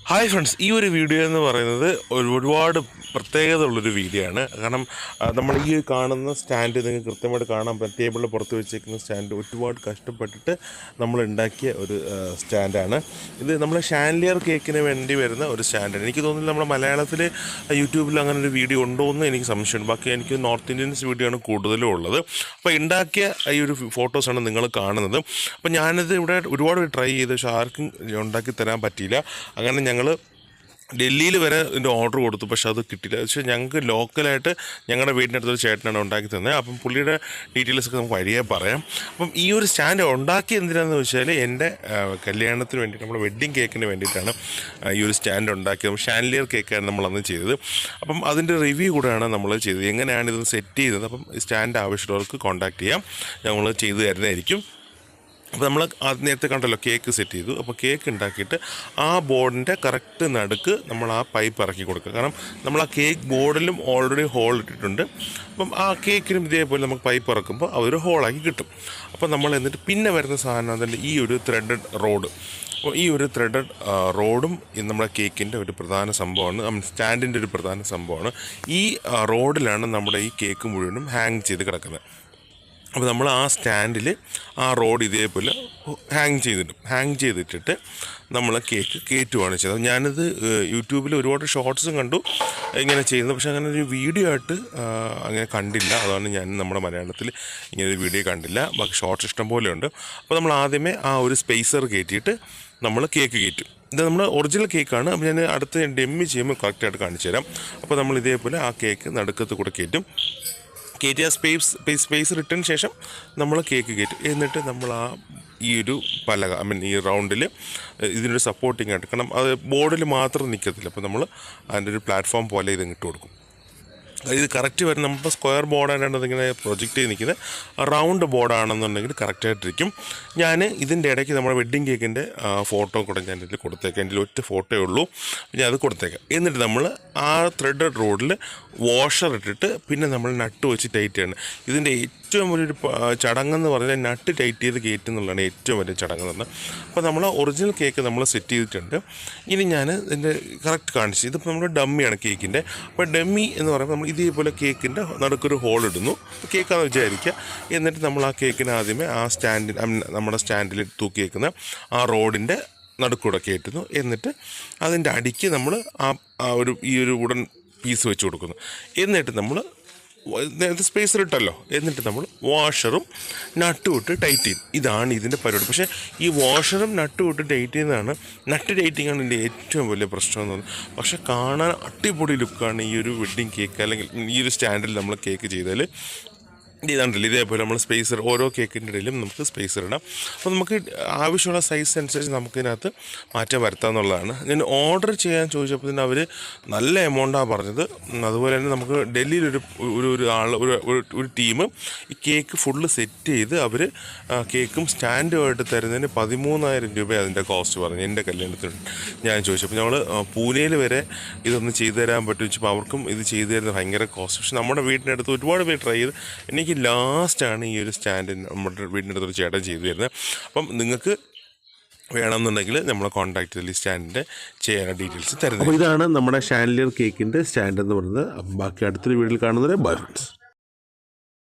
Hi friends, ഈ ഒരു video എന്ന് പറയുന്നത് ഒരുപാട് പ്രത്യേകത ഉള്ളൊരു വീഡിയോ ആണ്. കാരണം നമ്മൾ ഈ കാണുന്ന സ്റ്റാൻഡ് നിങ്ങൾക്ക് കൃത്യമായിട്ട് കാണാൻ പറ്റും. ടേബിളിൽ പുറത്ത് വെച്ചേക്കുന്ന സ്റ്റാൻഡ് ഒരുപാട് കഷ്ടപ്പെട്ടിട്ട് നമ്മൾ ഉണ്ടാക്കിയ ഒരു സ്റ്റാൻഡാണ് ഇത്. നമ്മൾ ഷാൻലിയർ കേക്കിന് വേണ്ടി വരുന്ന ഒരു സ്റ്റാൻഡാണ്. എനിക്ക് തോന്നുന്നില്ല നമ്മുടെ മലയാളത്തിൽ യൂട്യൂബിൽ അങ്ങനെ ഒരു വീഡിയോ ഉണ്ടോ എന്ന് എനിക്ക് സംശയമുണ്ട്. ബാക്കി എനിക്ക് നോർത്ത് ഇന്ത്യൻസ് വീഡിയോ ആണ് കൂടുതലും ഉള്ളത്. അപ്പോൾ ഉണ്ടാക്കിയ ഈ ഒരു ഫോട്ടോസാണ് നിങ്ങൾ കാണുന്നത്. അപ്പോൾ ഞാനിത് ഇവിടെ ഒരുപാട് ട്രൈ ചെയ്ത്, പക്ഷേ ആർക്കും ഉണ്ടാക്കി തരാൻ പറ്റിയില്ല. അങ്ങനെ ഞങ്ങൾ ഡൽഹിയിൽ വരെ ഇതിൻ്റെ ഓർഡർ കൊടുത്തു, പക്ഷേ അത് കിട്ടില്ല. പക്ഷേ ഞങ്ങൾക്ക് ലോക്കലായിട്ട് ഞങ്ങളുടെ വീടിനടുത്തൊരു ചേട്ടനാണ് ഉണ്ടാക്കി തന്നത്. അപ്പം പുള്ളിയുടെ ഡീറ്റെയിൽസൊക്കെ നമുക്ക് വഴിയേ പറയാം. അപ്പം ഈ ഒരു സ്റ്റാൻഡ് ഉണ്ടാക്കി എന്തിനാണെന്ന് വെച്ചാൽ എൻ്റെ കല്യാണത്തിന് വേണ്ടിയിട്ട്, നമ്മുടെ വെഡ്ഡിങ് കേക്കിന് വേണ്ടിയിട്ടാണ് ഈ ഒരു സ്റ്റാൻഡ് ഉണ്ടാക്കിയത്. ഷാൻലിയർ കേക്കാണ് നമ്മളന്ന് ചെയ്തത്. അപ്പം അതിൻ്റെ റിവ്യൂ കൂടെയാണ് നമ്മൾ ചെയ്തത്, എങ്ങനെയാണ് ഇത് സെറ്റ് ചെയ്തത്. അപ്പം സ്റ്റാൻഡ് ആവശ്യമുള്ളവർക്ക് കോൺടാക്ട് ചെയ്യാം, ഞങ്ങൾ ചെയ്തു തരുന്നതായിരിക്കും. അപ്പോൾ നമ്മൾ നേരത്തെ കണ്ടല്ലോ കേക്ക് സെറ്റ് ചെയ്തു. അപ്പോൾ കേക്ക് ഉണ്ടാക്കിയിട്ട് ആ ബോർഡിൻ്റെ കറക്റ്റ് നടുക്ക് നമ്മൾ ആ പൈപ്പ് ഇറക്കി കൊടുക്കുക. കാരണം നമ്മൾ ആ കേക്ക് ബോർഡിലും ഓൾറെഡി ഹോൾ ഇട്ടിട്ടുണ്ട്. അപ്പം ആ കേക്കിനും ഇതേപോലെ നമുക്ക് പൈപ്പ് ഇറക്കുമ്പോൾ അതൊരു ഹോളാക്കി കിട്ടും. അപ്പോൾ നമ്മൾ എന്നിട്ട് പിന്നെ വരുന്ന സാധനം അതിൻ്റെ ഈ ഒരു ത്രെഡഡ് റോഡ്. അപ്പോൾ ഈ ഒരു ത്രെഡഡ് റോഡും നമ്മുടെ കേക്കിൻ്റെ ഒരു പ്രധാന സംഭവമാണ്, സ്റ്റാൻഡിൻ്റെ ഒരു പ്രധാന സംഭവമാണ്. ഈ റോഡിലാണ് നമ്മുടെ ഈ കേക്ക് മുഴുവനും ഹാങ് ചെയ്ത് കിടക്കുന്നത്. അപ്പോൾ നമ്മൾ ആ സ്റ്റാൻഡിൽ ആ റോഡ് ഇതേപോലെ ഹാങ് ചെയ്തിട്ടിട്ട് നമ്മൾ കേക്ക് കയറ്റുകയാണ് ചെയ്തത്. ഞാനിത് യൂട്യൂബിൽ ഒരുപാട് ഷോർട്സും കണ്ടു ഇങ്ങനെ ചെയ്യുന്നത്, പക്ഷേ അങ്ങനെ ഒരു വീഡിയോ ആയിട്ട് അങ്ങനെ കണ്ടില്ല. അതാണ് ഞാൻ നമ്മുടെ മലയാളത്തിൽ ഇങ്ങനെ ഒരു വീഡിയോ കണ്ടില്ല. ബാക്കി ഷോർട്സ് ഇഷ്ടം പോലെ ഉണ്ട്. അപ്പോൾ നമ്മൾ ആദ്യമേ ആ ഒരു സ്പേസർ കയറ്റിയിട്ട് നമ്മൾ കേക്ക് കയറ്റും. ഇത് നമ്മൾ ഒറിജിനൽ കേക്കാണ്. അപ്പോൾ ഞാൻ അടുത്ത് ഡെമ്മി ചെയ്യുമ്പോൾ കറക്റ്റായിട്ട് കാണിച്ചു തരാം. അപ്പോൾ നമ്മൾ ഇതേപോലെ ആ കേക്ക് നടുക്കത്ത് കൂടെ കയറ്റും. കയറ്റിയ സ്പേസ് ഇട്ടതിന് ശേഷം നമ്മൾ കേക്ക് കയറ്റും. എന്നിട്ട് നമ്മൾ ഈ ഒരു പലക ഈ റൗണ്ടിൽ ഇതിനൊരു സപ്പോർട്ടിങ് ആയിട്ട്, കാരണം അത് ബോർഡിൽ മാത്രം നിൽക്കത്തില്ല. അപ്പോൾ നമ്മൾ അതിൻ്റെ ഒരു പ്ലാറ്റ്ഫോം പോലെ ഇത് ഇട്ട് കൊടുക്കും. ഇത് കറക്റ്റ് വരും. നമ്മളിപ്പോൾ സ്ക്വയർ ബോർഡായിട്ടാണ് അതിങ്ങനെ പ്രൊജക്റ്റ് ചെയ്ത് നിൽക്കുന്നത്. റൗണ്ട് ബോർഡാണെന്നുണ്ടെങ്കിൽ കറക്റ്റായിട്ടിരിക്കും. ഞാൻ ഇതിൻ്റെ ഇടയ്ക്ക് നമ്മുടെ വെഡ്ഡിങ് കേക്കിൻ്റെ ഫോട്ടോ കൂടെ ഞാൻ ഇതിൽ കൊടുത്തേക്കാം. എൻ്റെ ഒറ്റ ഫോട്ടോയേ ഉള്ളൂ, ഞാൻ അത് കൊടുത്തേക്കാം. എന്നിട്ട് നമ്മൾ ആ ത്രെഡഡ് റോഡിൽ വാഷർ ഇട്ടിട്ട് പിന്നെ നമ്മൾ നട്ട് വെച്ച് ടൈറ്റ് ചെയ്യണം. ഇതിൻ്റെ ഏറ്റവും വലിയൊരു ചടങ്ങെന്ന് പറഞ്ഞാൽ നട്ട് ടൈറ്റ് ചെയ്ത് കയറ്റുന്നുള്ളതാണ് ഏറ്റവും വലിയ ചടങ്ങ് തന്നെ. അപ്പോൾ നമ്മൾ ഒറിജിനൽ കേക്ക് നമ്മൾ സെറ്റ് ചെയ്തിട്ടുണ്ട്. ഇനി ഞാൻ ഇതിൻ്റെ കറക്റ്റ് കാണിച്ചു. ഇതിപ്പോൾ നമ്മുടെ ഡമ്മിയാണ് കേക്കിൻ്റെ. അപ്പോൾ ഡമ്മി എന്ന് പറയുമ്പോൾ നമ്മൾ ഇതേപോലെ കേക്കിൻ്റെ നടുക്കൊരു ഹോൾ ഇടുന്നു, കേക്കാണെന്ന് വിചാരിക്കുക. എന്നിട്ട് നമ്മൾ ആ കേക്കിന് ആദ്യമേ ആ സ്റ്റാൻഡിൽ, നമ്മുടെ സ്റ്റാൻഡിൽ തൂക്കി വയ്ക്കുന്ന ആ റോഡിൻ്റെ നടുക്കൂടെ കയറ്റുന്നു. എന്നിട്ട് അതിൻ്റെ അടിക്ക് നമ്മൾ ഈ ഒരു വുഡൻ പീസ് വെച്ച് കൊടുക്കുന്നു. എന്നിട്ട് നമ്മൾ സ്പേസർ ഇട്ടല്ലോ, എന്നിട്ട് നമ്മൾ വാഷറും നട്ടും ഇട്ട് ടൈറ്റ് ചെയ്യും. ഇതാണ് ഇതിൻ്റെ പരിപാടി. പക്ഷേ ഈ വാഷറും നട്ടും ഇട്ട് ടൈറ്റ് ചെയ്യുന്നതാണ്, നട്ട് ടൈറ്റിങ്ങാണ് ഇതിൻ്റെ ഏറ്റവും വലിയ പ്രശ്നം എന്ന് പറയുന്നത്. പക്ഷേ കാണാൻ അടിപൊളി ലുക്കാണ് ഈ ഒരു വെഡ്ഡിങ് കേക്ക്, അല്ലെങ്കിൽ ഈ ഒരു സ്റ്റാൻഡിൽ നമ്മൾ കേക്ക് ചെയ്താൽ. ഇതാണ്ടല്ലോ ഇതേപോലെ നമ്മൾ സ്പേസർ, ഓരോ കേക്കിൻ്റെ ഇടയിലും നമുക്ക് സ്പേസർ ഇടാം. അപ്പോൾ നമുക്ക് ആവശ്യമുള്ള സൈസ് അനുസരിച്ച് നമുക്കിതിനകത്ത് മാറ്റം വരുത്താമെന്നുള്ളതാണ്. ഞാൻ ഓർഡർ ചെയ്യാൻ ചോദിച്ചപ്പോൾ തന്നെ അവർ നല്ല എമൗണ്ടാണ് പറഞ്ഞത്. അതുപോലെ തന്നെ നമുക്ക് ഡൽഹിയിലൊരു ഒരു ടീം ഈ കേക്ക് ഫുള്ള് സെറ്റ് ചെയ്ത് അവർ കേക്കും സ്റ്റാൻഡുമായിട്ട് തരുന്നതിന് 13,000 രൂപ അതിൻ്റെ കോസ്റ്റ് പറഞ്ഞു. എൻ്റെ കല്യാണത്തിന് ഞാൻ ചോദിച്ചപ്പോൾ ഞങ്ങൾ പൂനെയിൽ വരെ ഇതൊന്ന് ചെയ്തു തരാൻ പറ്റും വെച്ചപ്പോൾ അവർക്കും ഇത് ചെയ്തു തരുന്നത് ഭയങ്കര കോസ്റ്റ്. പക്ഷേ നമ്മുടെ വീടിനടുത്ത് ഒരുപാട് പേര് ട്രൈ ചെയ്ത് എനിക്ക് ലാസ്റ്റാണ് ഈ ഒരു സ്റ്റാൻഡ് നമ്മുടെ വീടിൻ്റെ അടുത്തൊരു ചേട്ടൻ ചെയ്തു തരുന്നത്. അപ്പം നിങ്ങൾക്ക് വേണമെന്നുണ്ടെങ്കിൽ നമ്മളെ കോൺടാക്ട് ചെയ്ത് ഈ സ്റ്റാൻഡിൻ്റെ ചെയ്യാനുള്ള ഡീറ്റെയിൽസ് തരുന്നത്. അപ്പോൾ ഇതാണ് നമ്മുടെ ഷാൻലിയർ കേക്കിൻ്റെ സ്റ്റാൻഡ് എന്ന് പറയുന്നത്. ബാക്കി അടുത്തൊരു വീഡിയോയിൽ കാണുന്നത്. Bye friends.